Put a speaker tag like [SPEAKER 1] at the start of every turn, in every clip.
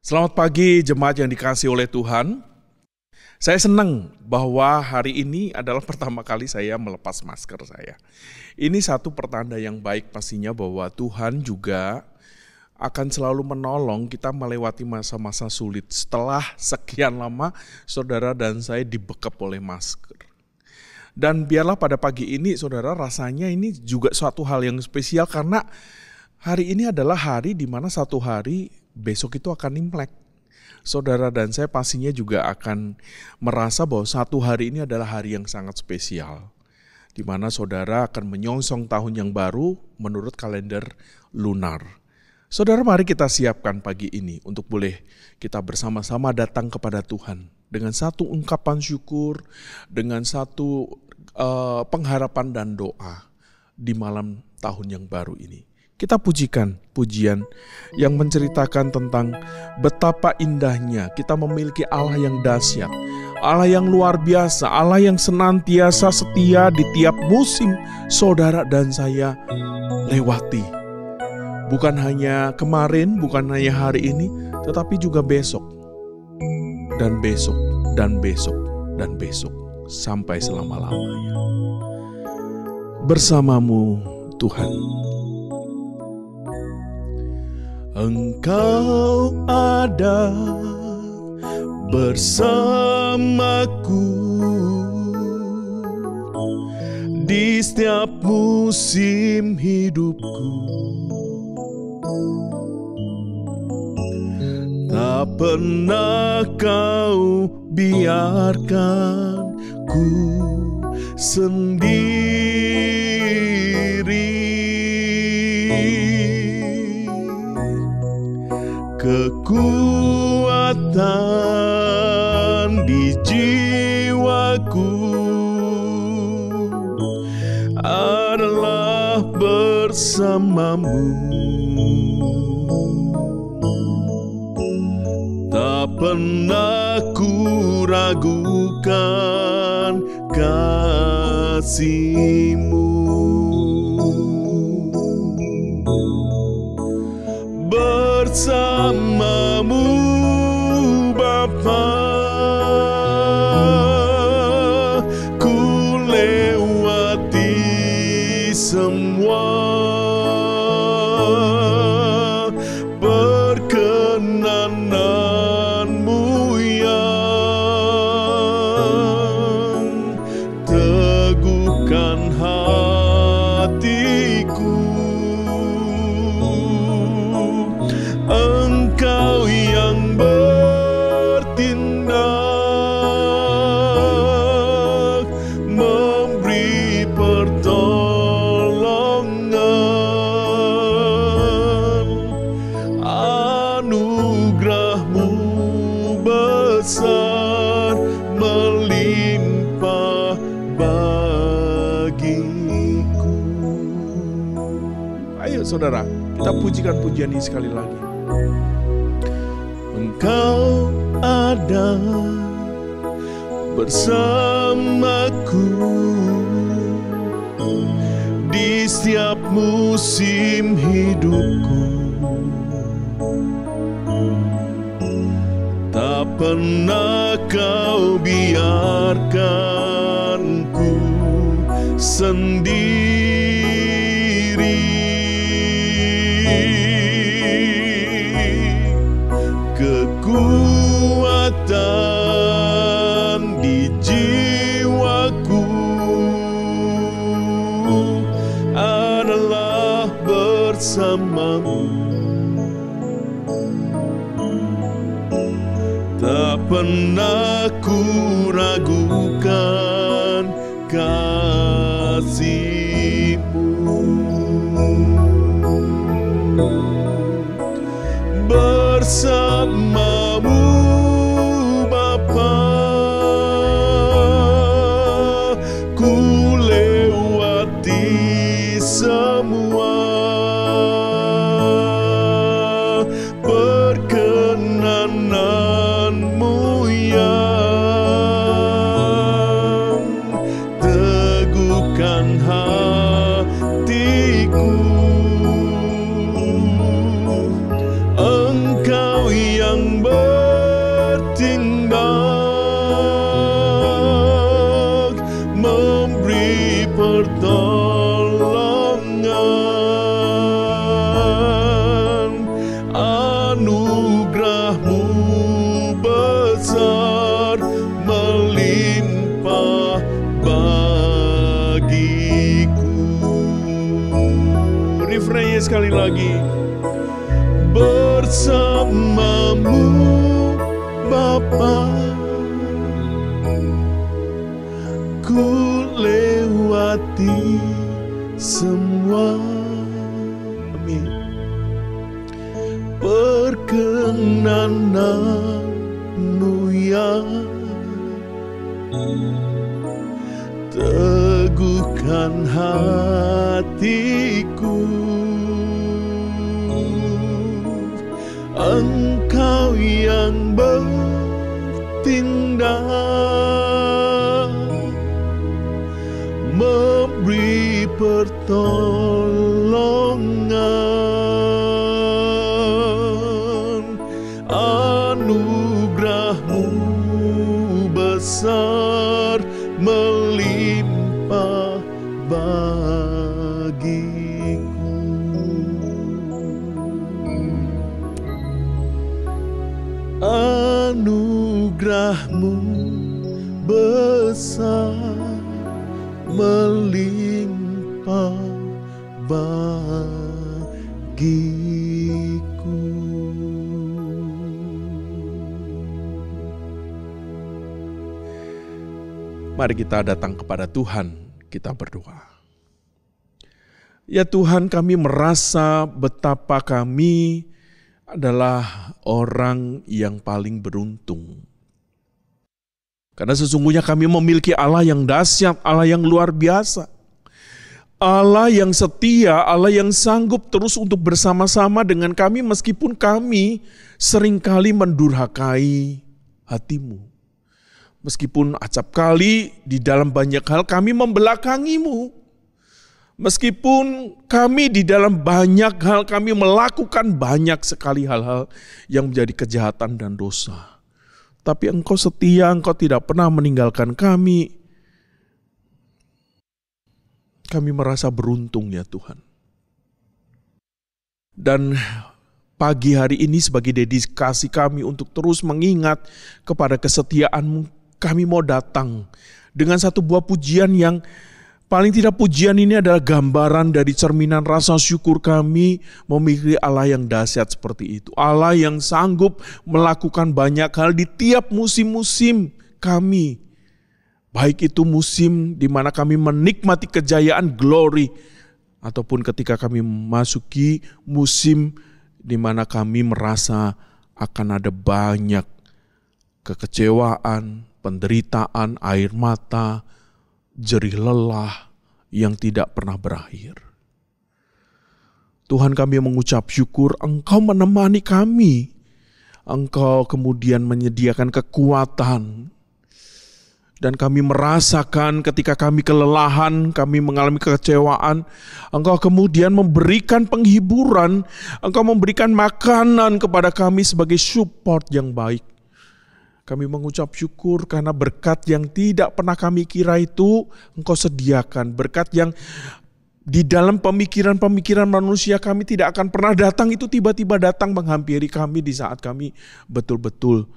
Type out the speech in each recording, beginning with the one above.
[SPEAKER 1] Selamat pagi jemaat yang dikasihi oleh Tuhan. Saya senang bahwa hari ini adalah pertama kali saya melepas masker saya. Ini satu pertanda yang baik pastinya bahwa Tuhan juga akan selalu menolong kita melewati masa-masa sulit. Setelah sekian lama saudara dan saya dibekap oleh masker. Dan biarlah pada pagi ini saudara rasanya ini juga suatu hal yang spesial karena hari ini adalah hari di mana satu hari besok itu akan Imlek. Saudara dan saya pastinya juga akan merasa bahwa satu hari ini adalah hari yang sangat spesial. Di mana saudara akan menyongsong tahun yang baru menurut kalender lunar. Saudara, mari kita siapkan pagi ini untuk boleh kita bersama-sama datang kepada Tuhan. Dengan satu ungkapan syukur, dengan satu pengharapan dan doa di malam tahun yang baru ini. Kita pujikan pujian yang menceritakan tentang betapa indahnya kita memiliki Allah yang dahsyat, Allah yang luar biasa, Allah yang senantiasa setia di tiap musim saudara dan saya lewati. Bukan hanya kemarin, bukan hanya hari ini, tetapi juga besok, dan besok, dan besok, dan besok, sampai selama-lamanya. Bersamamu Tuhan. Engkau ada bersamaku di setiap musim hidupku. Tak pernah kau biarkan ku sendiri. Kekuatan di jiwaku adalah bersamamu. Tak pernah ku ragukan kasih-Mu. Bersamamu Bapa, ku lewati semua. Perkenanan-Mu yang teguhkan hatiku. Engkau yang bertindak, memberi pertolongan. Anugerah-Mu besar, melimpah bagiku. Ayo saudara, kita pujikan pujian ini sekali lagi. Engkau ada bersamaku di setiap musim hidupku. Tak pernah kau biarkan ku sendiri. Kekuatan di jiwaku adalah bersamamu. Tak pernah ku ragukan kasih-Mu. Bersamamu Bapa, ku lewati semua. Perkenanan-Mu yang pertolongan, anugerah-Mu besar melimpah bagiku. Refrainnya sekali lagi. Bersama-Mu Bapa, ku lewati semua. Amin. Perkenanan-Mu ya teguhkan hatiku. Engkau yang bertindak, memberi pertolongan, anugerah-Mu besar melimpah bagiku. Anugerah-Mu besar melimpah bagiku. Mari kita datang kepada Tuhan, kita berdoa. Ya Tuhan, kami merasa betapa kami adalah orang yang paling beruntung. Karena sesungguhnya kami memiliki Allah yang dahsyat, Allah yang luar biasa. Allah yang setia, Allah yang sanggup terus untuk bersama-sama dengan kami meskipun kami seringkali mendurhakai hati-Mu. Meskipun acap kali di dalam banyak hal kami membelakangi-Mu. Meskipun kami di dalam banyak hal kami melakukan banyak sekali hal-hal yang menjadi kejahatan dan dosa. Tapi Engkau setia, Engkau tidak pernah meninggalkan kami. Kami merasa beruntung ya Tuhan. Dan pagi hari ini sebagai dedikasi kami untuk terus mengingat kepada kesetiaan-Mu, kami mau datang dengan satu buah pujian yang paling tidak pujian ini adalah gambaran dari cerminan rasa syukur kami memiliki Allah yang dahsyat seperti itu. Allah yang sanggup melakukan banyak hal di tiap musim-musim kami. Baik itu musim di mana kami menikmati kejayaan glory, ataupun ketika kami memasuki musim di mana kami merasa akan ada banyak kekecewaan, penderitaan, air mata, jerih lelah yang tidak pernah berakhir. Tuhan, kami mengucap syukur Engkau menemani kami. Engkau kemudian menyediakan kekuatan. Dan kami merasakan ketika kami kelelahan, kami mengalami kekecewaan, Engkau kemudian memberikan penghiburan, Engkau memberikan makanan kepada kami sebagai support yang baik. Kami mengucap syukur karena berkat yang tidak pernah kami kira itu Engkau sediakan. Berkat yang di dalam pemikiran-pemikiran manusia kami tidak akan pernah datang, itu tiba-tiba datang menghampiri kami di saat kami betul-betul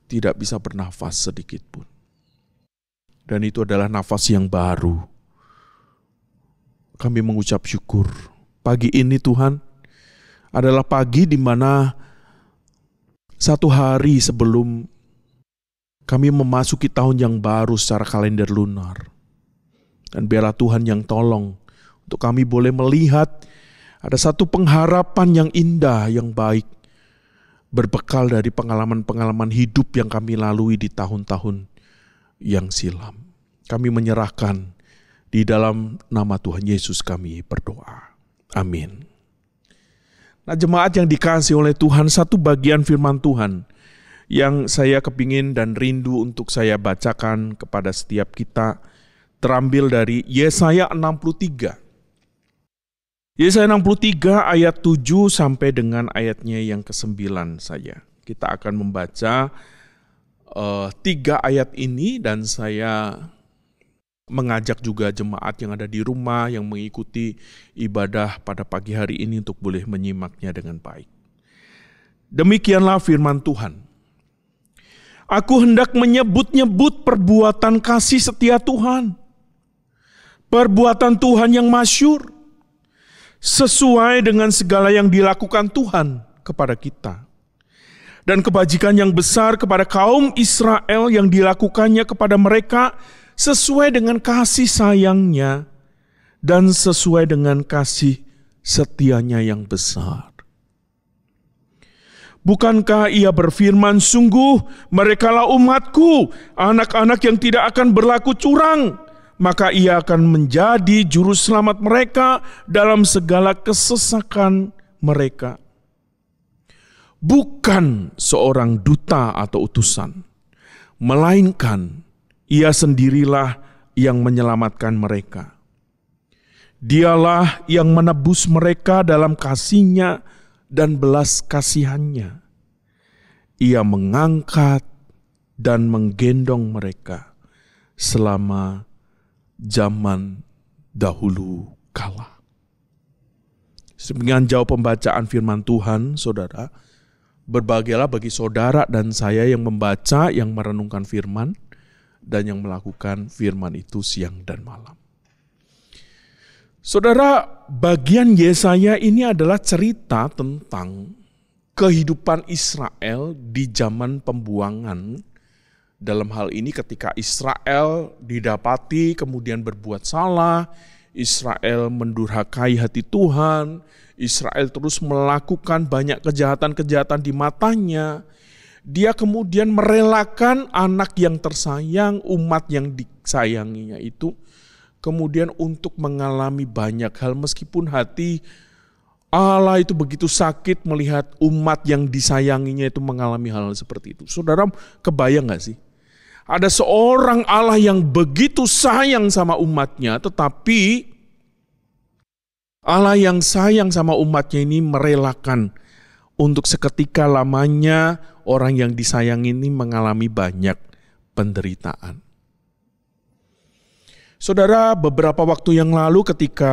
[SPEAKER 1] tidak bisa bernafas sedikit pun. Dan itu adalah nafas yang baru. Kami mengucap syukur. Pagi ini Tuhan adalah pagi di mana satu hari sebelum kami memasuki tahun yang baru secara kalender lunar. Dan biarlah Tuhan yang tolong untuk kami boleh melihat ada satu pengharapan yang indah, yang baik. Berbekal dari pengalaman-pengalaman hidup yang kami lalui di tahun-tahun yang silam. Kami menyerahkan di dalam nama Tuhan Yesus kami berdoa. Amin. Nah, jemaat yang dikasihi oleh Tuhan, satu bagian firman Tuhan yang saya kepingin dan rindu untuk saya bacakan kepada setiap kita terambil dari Yesaya 63. Yesaya 63 ayat 7 sampai dengan ayatnya yang ke-9 saja. Kita akan membaca 3 ayat ini dan saya mengajak juga jemaat yang ada di rumah yang mengikuti ibadah pada pagi hari ini untuk boleh menyimaknya dengan baik. Demikianlah firman Tuhan. Aku hendak menyebut-nyebut perbuatan kasih setia Tuhan. Perbuatan Tuhan yang masyhur sesuai dengan segala yang dilakukan Tuhan kepada kita. Dan kebajikan yang besar kepada kaum Israel yang dilakukannya kepada mereka sesuai dengan kasih sayangnya dan sesuai dengan kasih setianya yang besar. Bukankah ia berfirman, sungguh merekalah umatku, anak-anak yang tidak akan berlaku curang, maka ia akan menjadi juru selamat mereka dalam segala kesesakan mereka. Bukan seorang duta atau utusan, melainkan ia sendirilah yang menyelamatkan mereka. Dialah yang menebus mereka dalam kasih-Nya dan belas kasihan-Nya. Ia mengangkat dan menggendong mereka selama zaman dahulu kala. Demikian jauh pembacaan firman Tuhan, saudara. Berbahagialah bagi saudara dan saya yang membaca, yang merenungkan firman, dan yang melakukan firman itu siang dan malam. Saudara, bagian Yesaya ini adalah cerita tentang kehidupan Israel di zaman pembuangan. Dalam hal ini ketika Israel didapati kemudian berbuat salah, Israel mendurhakai hati Tuhan, Israel terus melakukan banyak kejahatan-kejahatan di matanya. Dia kemudian merelakan anak yang tersayang, umat yang disayanginya itu, kemudian untuk mengalami banyak hal meskipun hati Allah itu begitu sakit melihat umat yang disayanginya itu mengalami hal seperti itu. Saudara kebayang gak sih? Ada seorang Allah yang begitu sayang sama umatnya, tetapi Allah yang sayang sama umatnya ini merelakan untuk seketika lamanya orang yang disayangi ini mengalami banyak penderitaan. Saudara, beberapa waktu yang lalu ketika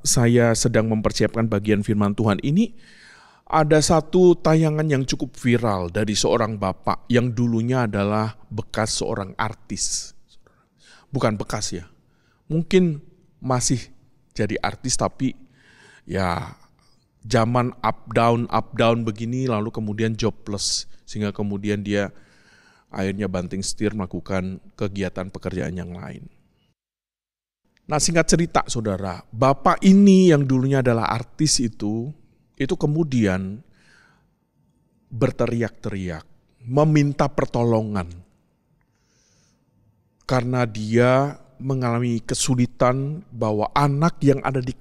[SPEAKER 1] saya sedang mempersiapkan bagian firman Tuhan ini, ada satu tayangan yang cukup viral dari seorang bapak yang dulunya adalah bekas seorang artis. Bukan bekas ya, mungkin masih jadi artis tapi ya zaman up down begini, lalu kemudian jobless, sehingga kemudian dia akhirnya banting setir melakukan kegiatan pekerjaan yang lain. Nah, singkat cerita saudara, bapak ini yang dulunya adalah artis itu kemudian berteriak-teriak, meminta pertolongan. Karena dia mengalami kesulitan bahwa anak yang ada di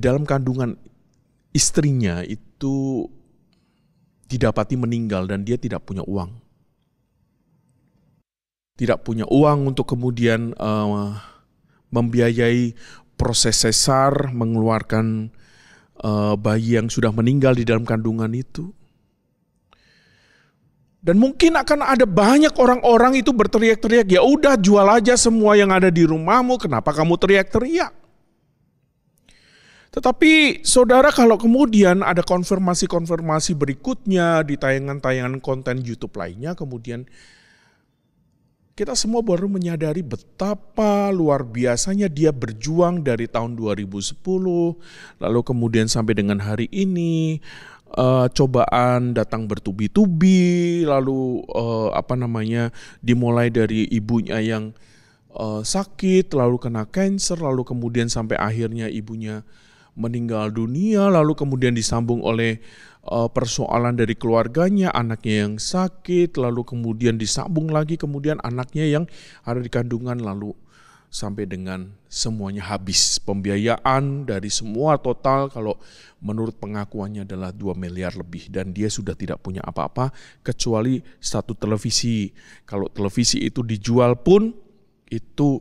[SPEAKER 1] dalam kandungan istrinya itu didapati meninggal dan dia tidak punya uang. Tidak punya uang untuk kemudian membiayai proses sesar, mengeluarkan bayi yang sudah meninggal di dalam kandungan itu. Dan mungkin akan ada banyak orang-orang itu berteriak-teriak, ya udah jual aja semua yang ada di rumahmu, kenapa kamu teriak-teriak? Tetapi saudara, kalau kemudian ada konfirmasi-konfirmasi berikutnya di tayangan-tayangan konten YouTube lainnya, kemudian kita semua baru menyadari betapa luar biasanya dia berjuang dari tahun 2010, lalu kemudian sampai dengan hari ini, cobaan datang bertubi-tubi, lalu dimulai dari ibunya yang sakit, lalu kena kanker, lalu kemudian sampai akhirnya ibunya meninggal dunia, lalu kemudian disambung oleh persoalan dari keluarganya, anaknya yang sakit, lalu kemudian disambung lagi, kemudian anaknya yang ada di kandungan, lalu sampai dengan semuanya habis. Pembiayaan dari semua total kalau menurut pengakuannya adalah 2 miliar lebih, dan dia sudah tidak punya apa-apa kecuali satu televisi. Kalau televisi itu dijual pun itu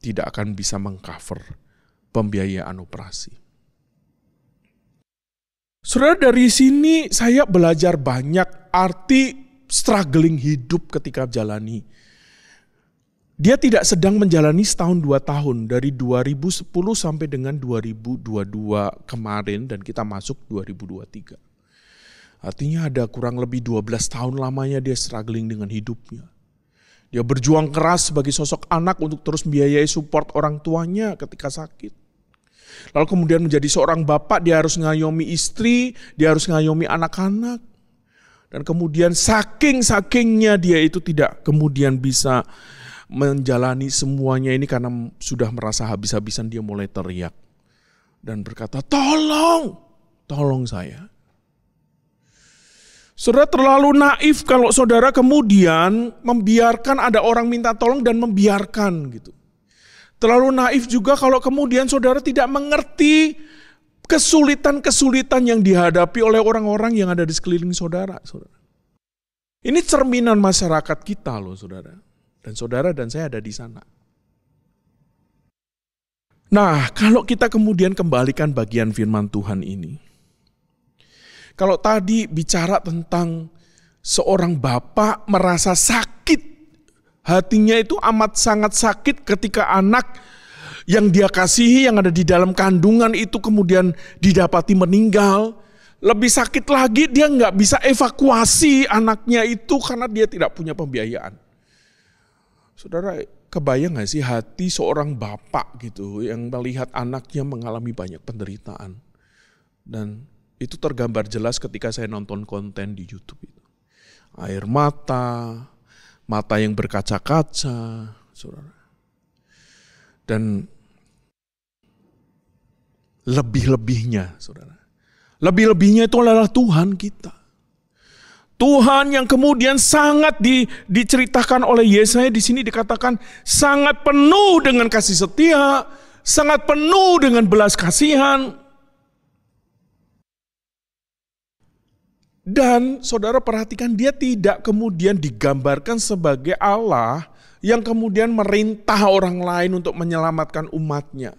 [SPEAKER 1] tidak akan bisa mengcover pembiayaan operasi. Saudara, dari sini saya belajar banyak arti struggling hidup ketika jalani Dia tidak sedang menjalani setahun 2 tahun, dari 2010 sampai dengan 2022 kemarin dan kita masuk 2023. Artinya ada kurang lebih 12 tahun lamanya dia struggling dengan hidupnya. Dia berjuang keras sebagai sosok anak untuk terus membiayai support orang tuanya ketika sakit. Lalu kemudian menjadi seorang bapak, dia harus ngayomi istri, dia harus ngayomi anak-anak. Dan kemudian saking-sakingnya dia itu tidak kemudian bisa menjalani semuanya ini karena sudah merasa habis-habisan, dia mulai teriak. Dan berkata, tolong saya. Saudara terlalu naif kalau saudara kemudian membiarkan ada orang minta tolong dan membiarkan gitu. Terlalu naif juga kalau kemudian saudara tidak mengerti kesulitan-kesulitan yang dihadapi oleh orang-orang yang ada di sekeliling saudara. Ini cerminan masyarakat kita loh saudara. Dan saudara dan saya ada di sana. Nah, kalau kita kemudian kembalikan bagian firman Tuhan ini. Kalau tadi bicara tentang seorang bapak merasa sakit, hatinya itu amat sangat sakit ketika anak yang dia kasihi, yang ada di dalam kandungan itu kemudian didapati meninggal. Lebih sakit lagi dia nggak bisa evakuasi anaknya itu karena dia tidak punya pembiayaan. Saudara, kebayang gak sih hati seorang bapak gitu yang melihat anaknya mengalami banyak penderitaan. Dan itu tergambar jelas ketika saya nonton konten di YouTube itu. Air mata, mata yang berkaca-kaca, saudara. Dan lebih-lebihnya, saudara. Lebih-lebihnya itu adalah Tuhan kita. Tuhan yang kemudian sangat diceritakan oleh Yesaya di sini dikatakan sangat penuh dengan kasih setia, sangat penuh dengan belas kasihan. Dan saudara perhatikan, dia tidak kemudian digambarkan sebagai Allah yang kemudian merintah orang lain untuk menyelamatkan umatnya.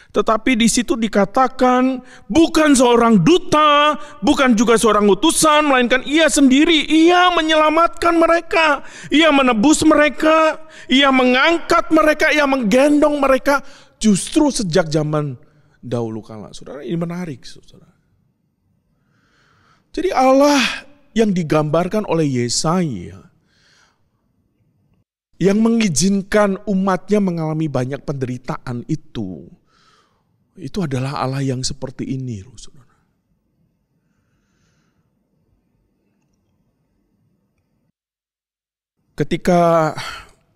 [SPEAKER 1] Tetapi di situ dikatakan bukan seorang duta, bukan juga seorang utusan, melainkan ia sendiri, ia menyelamatkan mereka, ia menebus mereka, ia mengangkat mereka, ia menggendong mereka justru sejak zaman dahulu kala. Saudara, ini menarik, saudara. Jadi Allah yang digambarkan oleh Yesaya, yang mengizinkan umatnya mengalami banyak penderitaan itu adalah Allah yang seperti ini, saudara. Ketika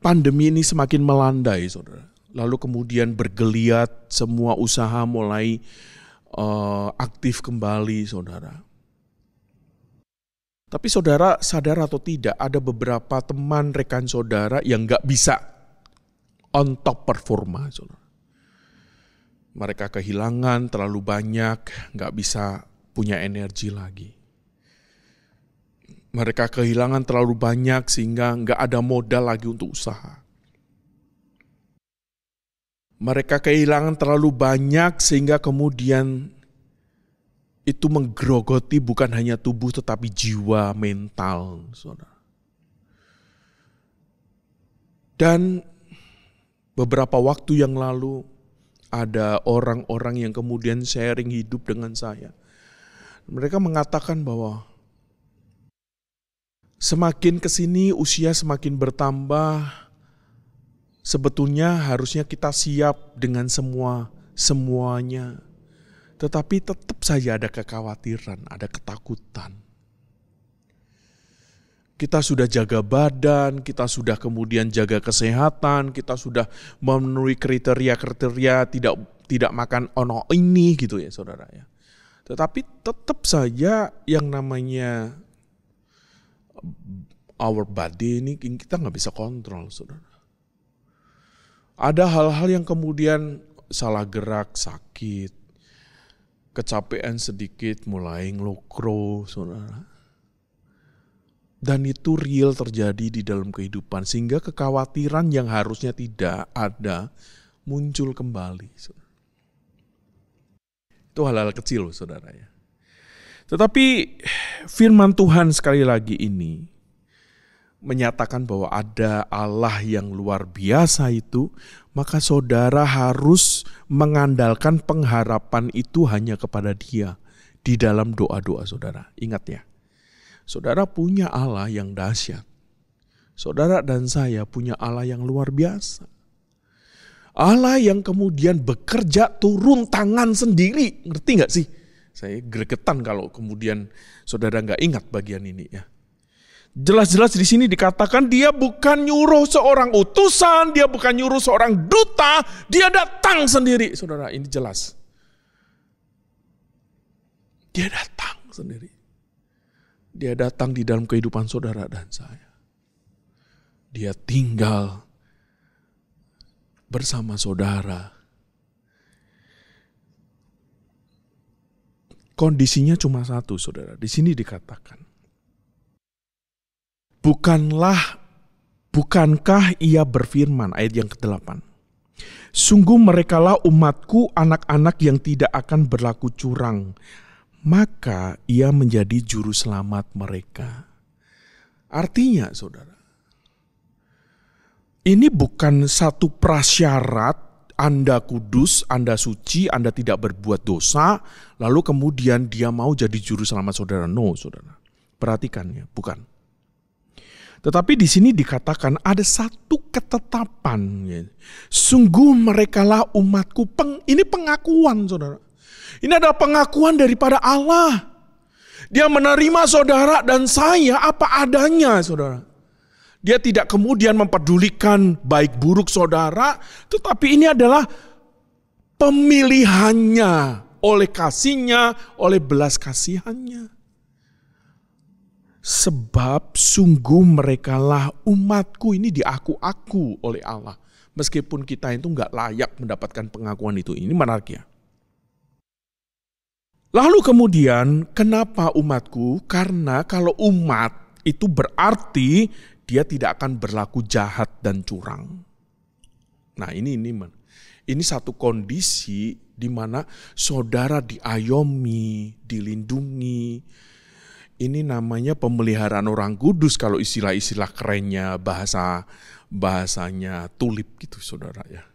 [SPEAKER 1] pandemi ini semakin melandai, saudara, lalu kemudian bergeliat semua usaha mulai aktif kembali, saudara. Tapi saudara sadar atau tidak, ada beberapa teman rekan saudara yang gak bisa on top performa. Saudara. Mereka kehilangan terlalu banyak, gak bisa punya energi lagi. Mereka kehilangan terlalu banyak sehingga gak ada modal lagi untuk usaha. Mereka kehilangan terlalu banyak sehingga kemudian itu menggerogoti bukan hanya tubuh tetapi jiwa, mental, saudara. Dan beberapa waktu yang lalu ada orang-orang yang kemudian sharing hidup dengan saya. Mereka mengatakan bahwa semakin kesini usia semakin bertambah, sebetulnya harusnya kita siap dengan semuanya. Tetapi tetap saja ada kekhawatiran, ada ketakutan. Kita sudah jaga badan, kita sudah kemudian jaga kesehatan, kita sudah memenuhi kriteria-kriteria tidak makan ono ini gitu ya saudara ya. Tetapi tetap saja yang namanya our body ini kita nggak bisa kontrol saudara. Ada hal-hal yang kemudian salah gerak, sakit, kecapean sedikit, mulai ngelokro, saudara. Dan itu real terjadi di dalam kehidupan. Sehingga kekhawatiran yang harusnya tidak ada, muncul kembali. Saudara. Itu hal-hal kecil, saudara ya. Tetapi firman Tuhan sekali lagi ini, menyatakan bahwa ada Allah yang luar biasa itu, maka saudara harus mengandalkan pengharapan itu hanya kepada Dia di dalam doa-doa saudara. Ingat ya, saudara punya Allah yang dahsyat. Saudara dan saya punya Allah yang luar biasa. Allah yang kemudian bekerja turun tangan sendiri. Ngerti gak sih? Saya gregetan kalau kemudian saudara gak ingat bagian ini ya. Jelas-jelas di sini dikatakan dia bukan nyuruh seorang utusan, dia bukan nyuruh seorang duta, dia datang sendiri. Saudara, ini jelas. Dia datang sendiri. Dia datang di dalam kehidupan saudara dan saya. Dia tinggal bersama saudara. Kondisinya cuma satu, saudara. Di sini dikatakan, bukankah ia berfirman, ayat yang ke-8. Sungguh merekalah umatku, anak-anak yang tidak akan berlaku curang. Maka ia menjadi juru selamat mereka. Artinya saudara, ini bukan satu prasyarat Anda kudus, Anda suci, Anda tidak berbuat dosa, lalu kemudian dia mau jadi juru selamat saudara. No, saudara. Perhatikan ya, bukan. Tetapi di sini dikatakan ada satu ketetapan. Ya. Sungguh merekalah umatku. Ini pengakuan saudara. Ini adalah pengakuan daripada Allah. Dia menerima saudara dan saya apa adanya saudara. Dia tidak kemudian mempedulikan baik buruk saudara. Tetapi ini adalah pemilihannya oleh kasihnya, oleh belas kasihannya. Sebab sungguh merekalah umatku, ini diaku-aku oleh Allah. Meskipun kita itu nggak layak mendapatkan pengakuan itu. Ini menarik ya. Lalu kemudian kenapa umatku? Karena kalau umat itu berarti dia tidak akan berlaku jahat dan curang. Nah ini satu kondisi di mana saudara diayomi, dilindungi. Ini namanya pemeliharaan orang kudus kalau istilah-istilah kerennya bahasanya tulip gitu saudara ya.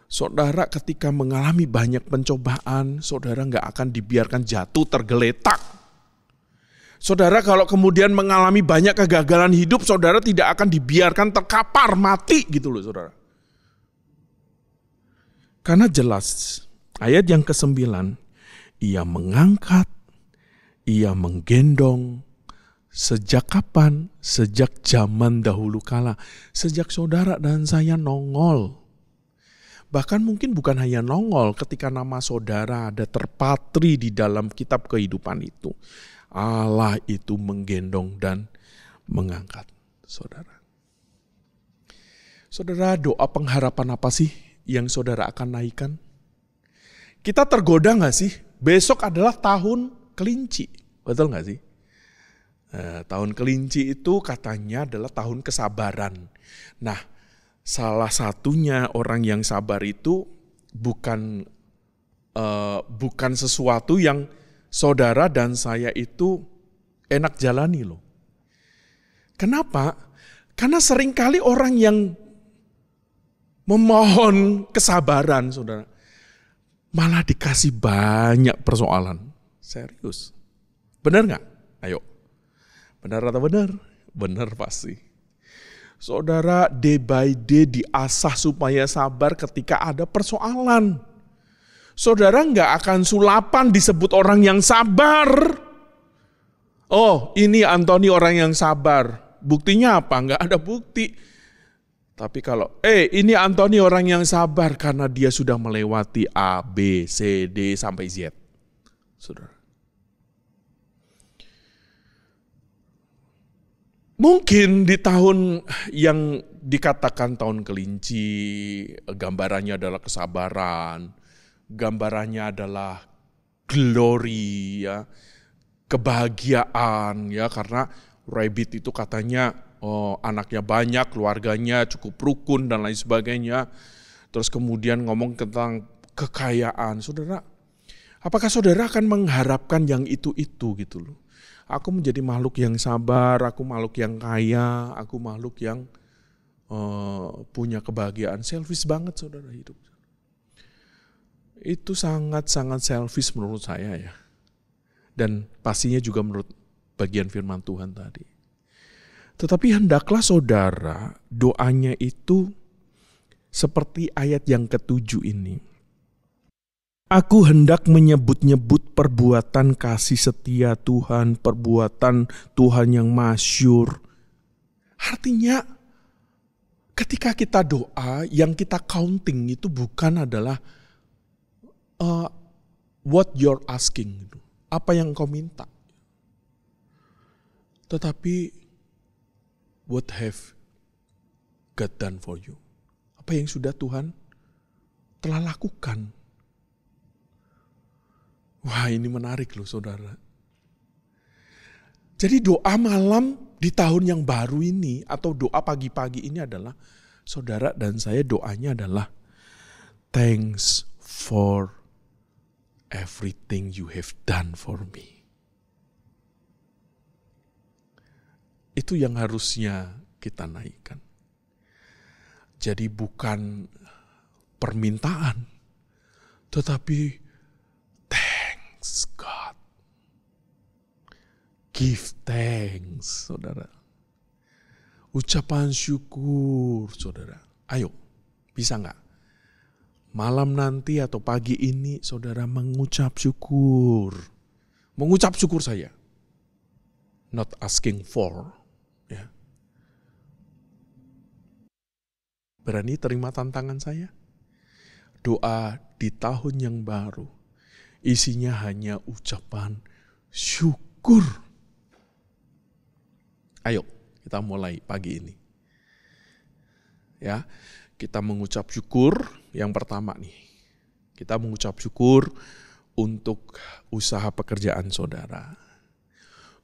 [SPEAKER 1] Saudara ketika mengalami banyak pencobaan, saudara nggak akan dibiarkan jatuh tergeletak. Saudara kalau kemudian mengalami banyak kegagalan hidup, saudara tidak akan dibiarkan terkapar mati gitu loh saudara. Karena jelas ayat yang ke-9, ia mengangkat, ia menggendong. Sejak kapan? Sejak zaman dahulu kala. Sejak saudara dan saya nongol. Bahkan mungkin bukan hanya nongol ketika nama saudara ada terpatri di dalam kitab kehidupan itu. Allah itu menggendong dan mengangkat saudara. Saudara, doa pengharapan apa sih yang saudara akan naikkan? Kita tergoda gak sih? Besok adalah tahun kelinci, betul gak sih? Tahun kelinci itu katanya adalah tahun kesabaran. Nah, salah satunya orang yang sabar itu bukan sesuatu yang saudara dan saya itu enak jalani loh. Kenapa? Karena seringkali orang yang memohon kesabaran, saudara, malah dikasih banyak persoalan. Serius. Benar gak? Ayo. Benar atau benar? Benar pasti. Saudara day by day diasah supaya sabar ketika ada persoalan. Saudara gak akan sulapan disebut orang yang sabar. Oh, ini Antoni orang yang sabar. Buktinya apa? Gak ada bukti. Tapi kalau, ini Antoni orang yang sabar karena dia sudah melewati A, B, C, D, sampai Z. Saudara. Mungkin di tahun yang dikatakan tahun kelinci, gambarannya adalah kesabaran, gambarannya adalah glory, ya, kebahagiaan, ya, karena rabbit itu katanya anaknya banyak, keluarganya cukup rukun dan lain sebagainya. Terus kemudian ngomong tentang kekayaan. Saudara, apakah saudara akan mengharapkan yang itu gitu loh? Aku menjadi makhluk yang sabar, aku makhluk yang kaya, aku makhluk yang punya kebahagiaan. Selfish banget saudara hidup. Itu sangat-sangat selfish menurut saya ya. Dan pastinya juga menurut bagian firman Tuhan tadi. Tetapi hendaklah saudara doanya itu seperti ayat yang ke-7 ini. Aku hendak menyebut-nyebut perbuatan kasih setia Tuhan, perbuatan Tuhan yang masyur. Artinya ketika kita doa, yang kita counting itu bukan adalah what you're asking, apa yang kau minta. Tetapi what have God done for you? Apa yang sudah Tuhan telah lakukan? Wah, ini menarik loh saudara. Jadi doa malam di tahun yang baru ini atau doa pagi-pagi ini adalah saudara dan saya doanya adalah thanks for everything you have done for me. Itu yang harusnya kita naikkan. Jadi bukan permintaan, tetapi thanks God. Give thanks, saudara. Ucapan syukur, saudara. Ayo, bisa nggak? Malam nanti atau pagi ini saudara mengucap syukur. Mengucap syukur saya. Not asking for. Ya. Berani terima tantangan saya? Doa di tahun yang baru. Isinya hanya ucapan syukur. Ayo kita mulai pagi ini. Ya. Kita mengucap syukur yang pertama nih. Kita mengucap syukur untuk usaha pekerjaan saudara.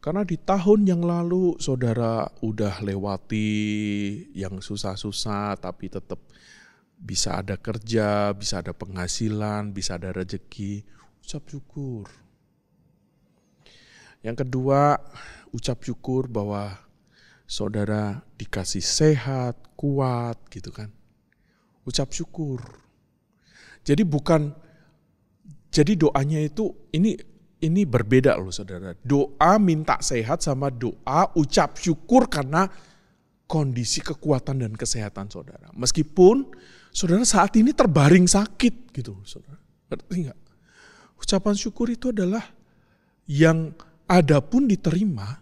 [SPEAKER 1] Karena di tahun yang lalu saudara udah lewati yang susah-susah tapi tetap bisa ada kerja, bisa ada penghasilan, bisa ada rezeki. Ucap syukur. Yang kedua, ucap syukur bahwa saudara dikasih sehat, kuat gitu kan. Ucap syukur. Jadi doanya itu ini berbeda loh saudara. Doa minta sehat sama doa ucap syukur karena kondisi kekuatan dan kesehatan saudara. Meskipun saudara saat ini terbaring sakit gitu saudara. Ngerti nggak? Ucapan syukur itu adalah yang ada pun diterima,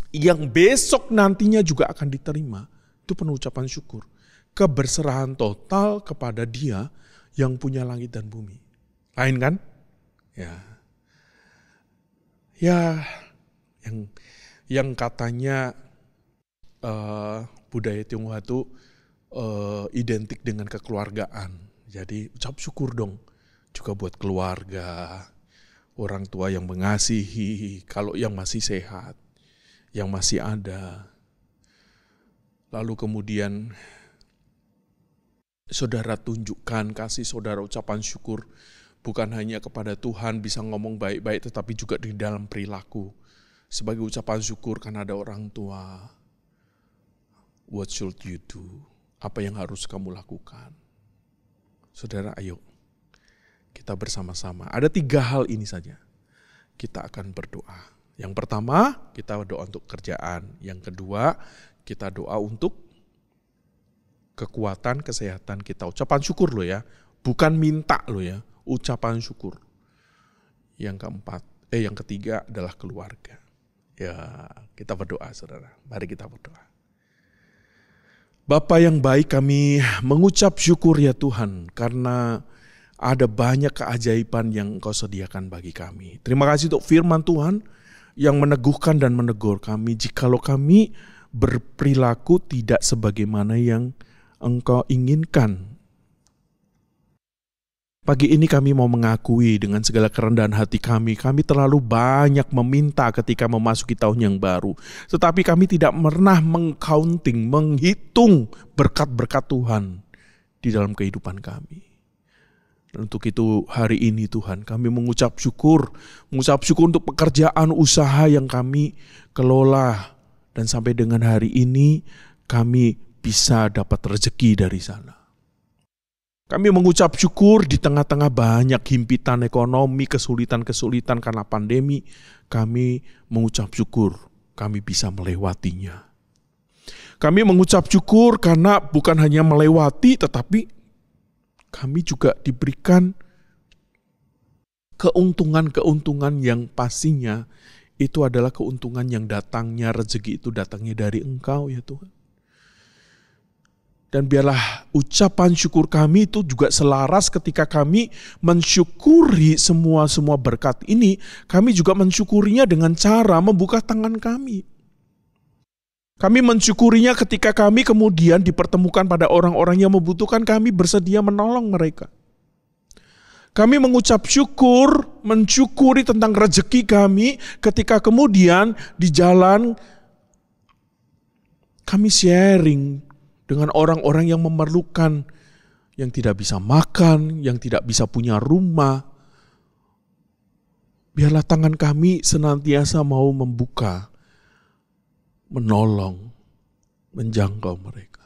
[SPEAKER 1] yang besok nantinya juga akan diterima. Itu penuh ucapan syukur. Keberserahan total kepada Dia yang punya langit dan bumi. Lain kan? Ya, yang katanya budaya Tionghoa itu identik dengan kekeluargaan. Jadi ucap syukur dong juga buat keluarga, orang tua yang mengasihi, kalau yang masih sehat, yang masih ada. Lalu kemudian saudara tunjukkan kasih saudara ucapan syukur bukan hanya kepada Tuhan bisa ngomong baik-baik tetapi juga di dalam perilaku. Sebagai ucapan syukur karena ada orang tua. What should you do? Apa yang harus kamu lakukan? Saudara ayo kita bersama-sama. Ada 3 hal ini saja. Kita akan berdoa. Yang pertama kita doa untuk kerjaan. Yang kedua kita doa untuk kekuatan, kesehatan kita. Ucapan syukur loh ya. Bukan minta loh ya. Ucapan syukur. Yang ketiga adalah keluarga. Ya, kita berdoa saudara. Mari kita berdoa. Bapa yang baik, kami mengucap syukur ya Tuhan. Karena ada banyak keajaiban yang Engkau sediakan bagi kami. Terima kasih untuk firman Tuhan yang meneguhkan dan menegur kami. Jikalau kami berperilaku tidak sebagaimana yang Engkau inginkan. Pagi ini kami mau mengakui dengan segala kerendahan hati kami terlalu banyak meminta ketika memasuki tahun yang baru. Tetapi kami tidak pernah menghitung berkat-berkat Tuhan di dalam kehidupan kami. Untuk itu hari ini Tuhan kami mengucap syukur untuk pekerjaan usaha yang kami kelola. Dan sampai dengan hari ini kami bisa dapat rezeki dari sana. Kami mengucap syukur di tengah-tengah banyak himpitan ekonomi, kesulitan-kesulitan karena pandemi. Kami mengucap syukur kami bisa melewatinya. Kami mengucap syukur karena bukan hanya melewati tetapi kami juga diberikan keuntungan-keuntungan yang pastinya itu adalah keuntungan yang datangnya, rezeki itu datangnya dari Engkau ya Tuhan. Dan biarlah ucapan syukur kami itu juga selaras ketika kami mensyukuri semua berkat ini, kami juga mensyukurinya dengan cara membuka tangan kami. Kami mensyukurinya ketika kami kemudian dipertemukan pada orang-orang yang membutuhkan, kami bersedia menolong mereka. Kami mengucap syukur, mensyukuri tentang rezeki kami ketika kemudian di jalan kami sharing dengan orang-orang yang memerlukan, yang tidak bisa makan, yang tidak bisa punya rumah. Biarlah tangan kami senantiasa mau membuka, menolong, menjangkau mereka.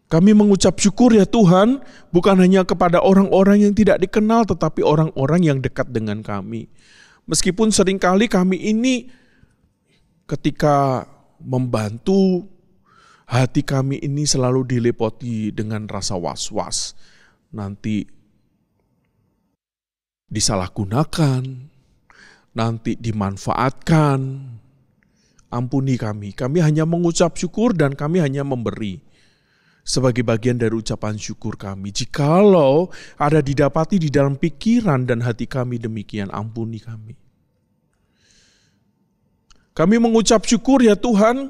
[SPEAKER 1] Kami mengucap syukur ya Tuhan, bukan hanya kepada orang-orang yang tidak dikenal, tetapi orang-orang yang dekat dengan kami. Meskipun seringkali kami ini ketika membantu, hati kami ini selalu dilipoti dengan rasa was-was. Nanti disalahgunakan, nanti dimanfaatkan. Ampuni kami hanya mengucap syukur dan kami hanya memberi sebagai bagian dari ucapan syukur kami. Jikalau ada didapati di dalam pikiran dan hati kami demikian, ampuni kami. Kami mengucap syukur ya Tuhan,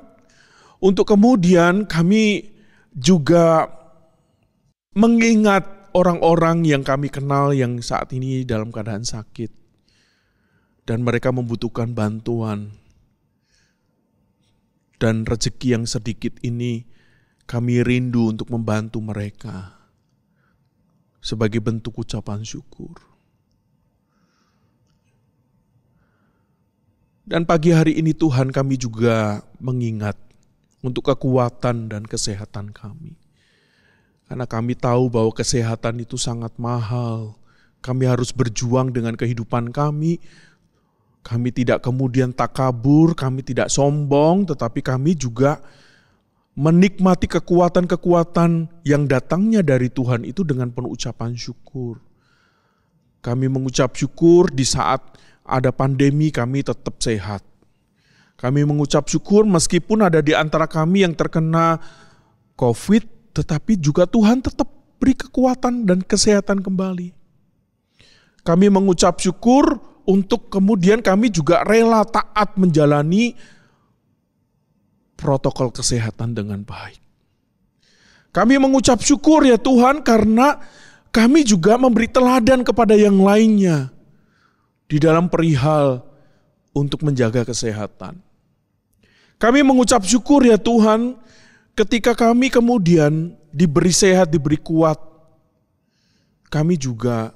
[SPEAKER 1] untuk kemudian kami juga mengingat orang-orang yang kami kenal yang saat ini dalam keadaan sakit. Dan mereka membutuhkan bantuan. Dan rezeki yang sedikit ini kami rindu untuk membantu mereka sebagai bentuk ucapan syukur. Dan pagi hari ini Tuhan kami juga mengingat untuk kekuatan dan kesehatan kami. Karena kami tahu bahwa kesehatan itu sangat mahal. Kami harus berjuang dengan kehidupan kami. Kami tidak kemudian takabur, kami tidak sombong, tetapi kami juga menikmati kekuatan-kekuatan yang datangnya dari Tuhan itu dengan penuh ucapan syukur. Kami mengucap syukur di saat ada pandemi kami tetap sehat. Kami mengucap syukur meskipun ada di antara kami yang terkena COVID, tetapi juga Tuhan tetap beri kekuatan dan kesehatan kembali. Kami mengucap syukur untuk kemudian kami juga rela taat menjalani protokol kesehatan dengan baik. Kami mengucap syukur ya Tuhan karena kami juga memberi teladan kepada yang lainnya di dalam perihal untuk menjaga kesehatan. Kami mengucap syukur ya Tuhan ketika kami kemudian diberi sehat, diberi kuat. Kami juga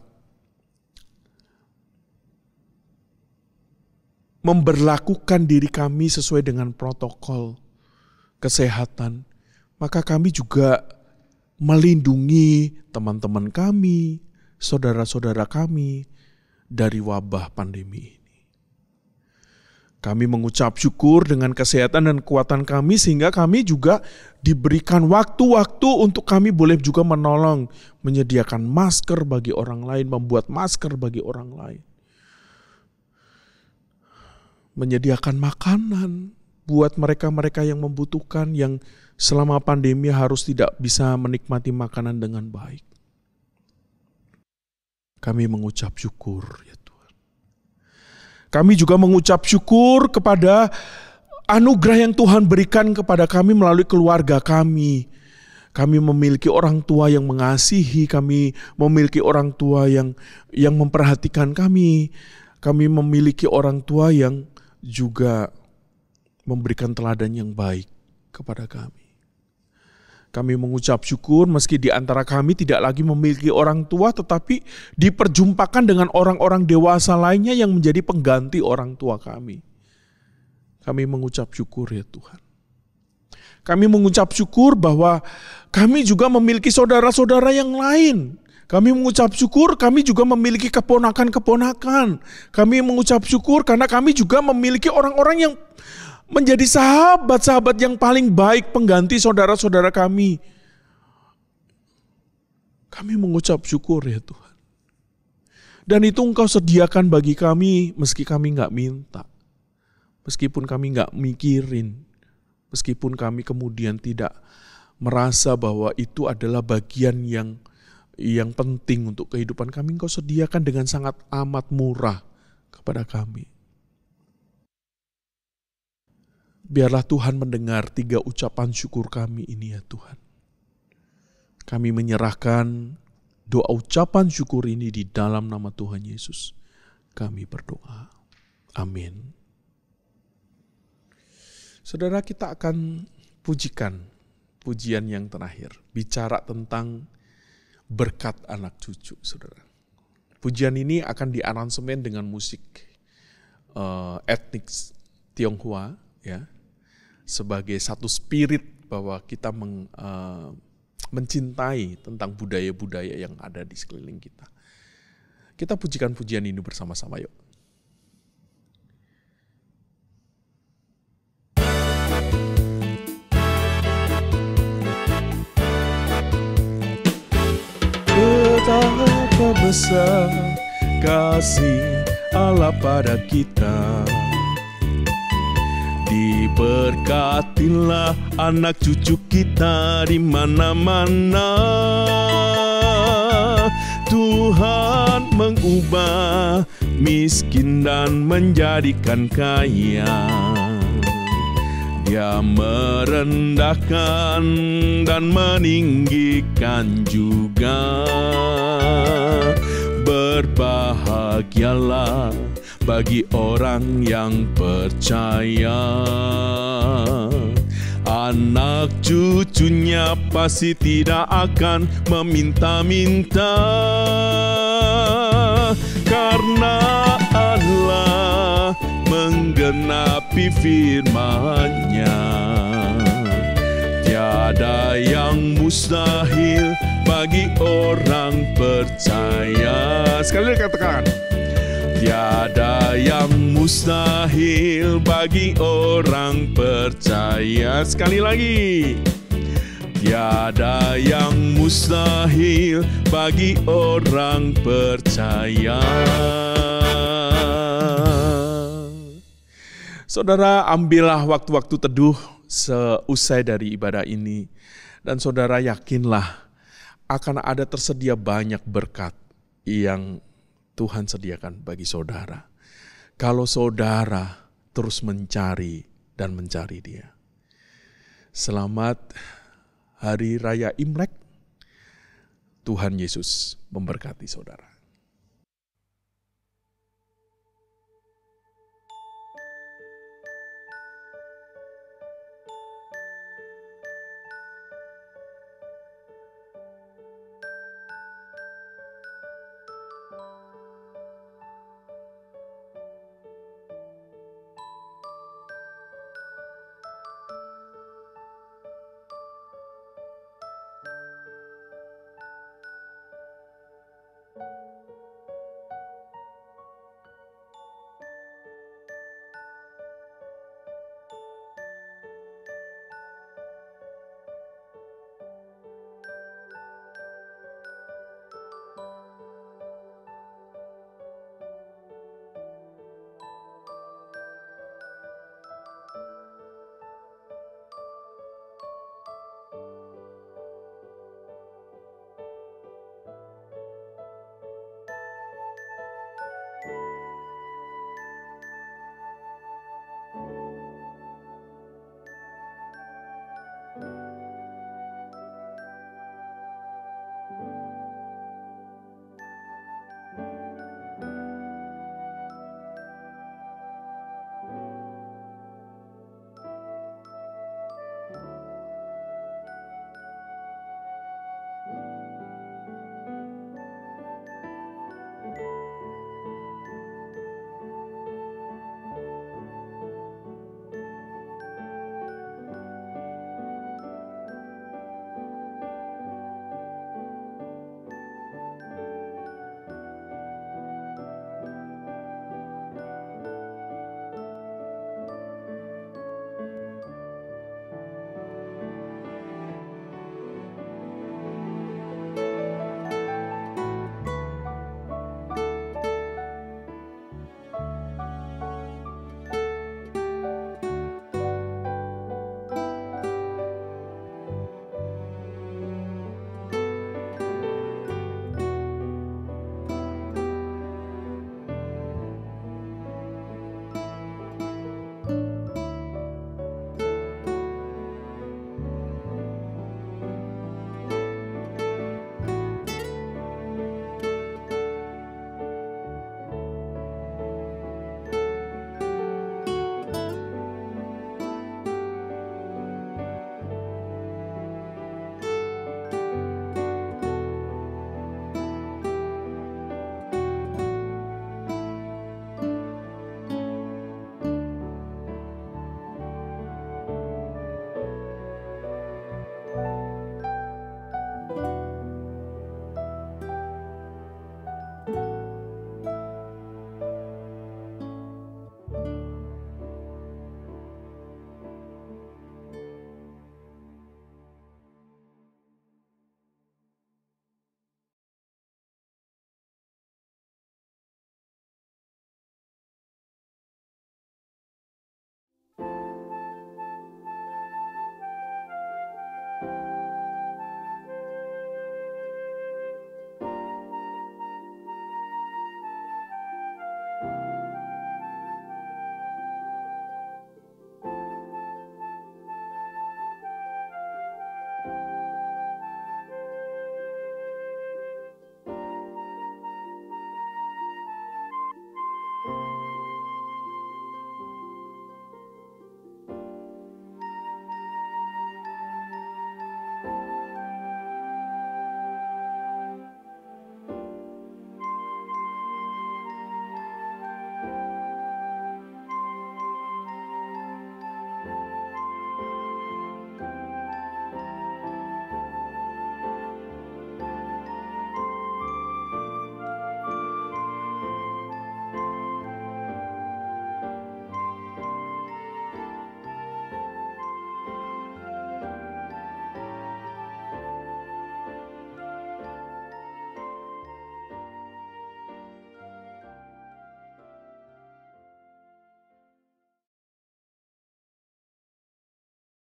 [SPEAKER 1] memberlakukan diri kami sesuai dengan protokol kesehatan, maka kami juga melindungi teman-teman kami, saudara-saudara kami dari wabah pandemi ini. Kami mengucap syukur dengan kesehatan dan kekuatan kami sehingga kami juga diberikan waktu-waktu untuk kami boleh juga menolong, menyediakan masker bagi orang lain, membuat masker bagi orang lain. Menyediakan makanan buat mereka-mereka yang membutuhkan, yang selama pandemi harus tidak bisa menikmati makanan dengan baik. Kami mengucap syukur ya Tuhan. Kami juga mengucap syukur kepada anugerah yang Tuhan berikan kepada kami melalui keluarga kami. Kami memiliki orang tua yang mengasihi, kami memiliki orang tua yang memperhatikan kami. Kami memiliki orang tua yang juga memberikan teladan yang baik kepada kami. Kami mengucap syukur meski di antara kami tidak lagi memiliki orang tua, tetapi diperjumpakan dengan orang-orang dewasa lainnya yang menjadi pengganti orang tua kami. Kami mengucap syukur ya Tuhan. Kami mengucap syukur bahwa kami juga memiliki saudara-saudara yang lain. Kami mengucap syukur kami juga memiliki keponakan-keponakan. Kami mengucap syukur karena kami juga memiliki orang-orang yang menjadi sahabat-sahabat yang paling baik pengganti saudara-saudara kami. Kami mengucap syukur ya Tuhan. Dan itu Engkau sediakan bagi kami meski kami gak minta. Meskipun kami gak mikirin. Meskipun kami kemudian tidak merasa bahwa itu adalah bagian yang penting untuk kehidupan kami. Engkau sediakan dengan sangat amat murah kepada kami. Biarlah Tuhan mendengar 3 ucapan syukur kami ini ya Tuhan. Kami menyerahkan doa ucapan syukur ini di dalam nama Tuhan Yesus. Kami berdoa. Amin. Saudara, kita akan pujikan pujian yang terakhir. Bicara tentang berkat anak cucu, saudara. Pujian ini akan diaransemen dengan musik etnik Tionghoa, ya, sebagai satu spirit bahwa kita mencintai tentang budaya-budaya yang ada di sekeliling kita. Kita pujikan pujian ini bersama-sama yuk. Betapa besar kasih Allah pada kita. Diberkatilah anak cucu kita di mana-mana. Tuhan mengubah miskin dan menjadikan kaya. Dia merendahkan dan meninggikan juga. Berbahagialah bagi orang yang percaya. Anak cucunya pasti tidak akan meminta-minta, karena Allah menggenapi firman-Nya. Tiada yang mustahil bagi orang percaya. Sekali lagi katakan. Tiada yang mustahil bagi orang percaya. Sekali lagi. Tiada yang mustahil bagi orang percaya. Saudara, ambillah waktu-waktu teduh seusai dari ibadah ini. Dan saudara yakinlah akan ada tersedia banyak berkat yang Tuhan sediakan bagi saudara. Kalau saudara terus mencari dan mencari Dia. Selamat Hari Raya Imlek. Tuhan Yesus memberkati saudara.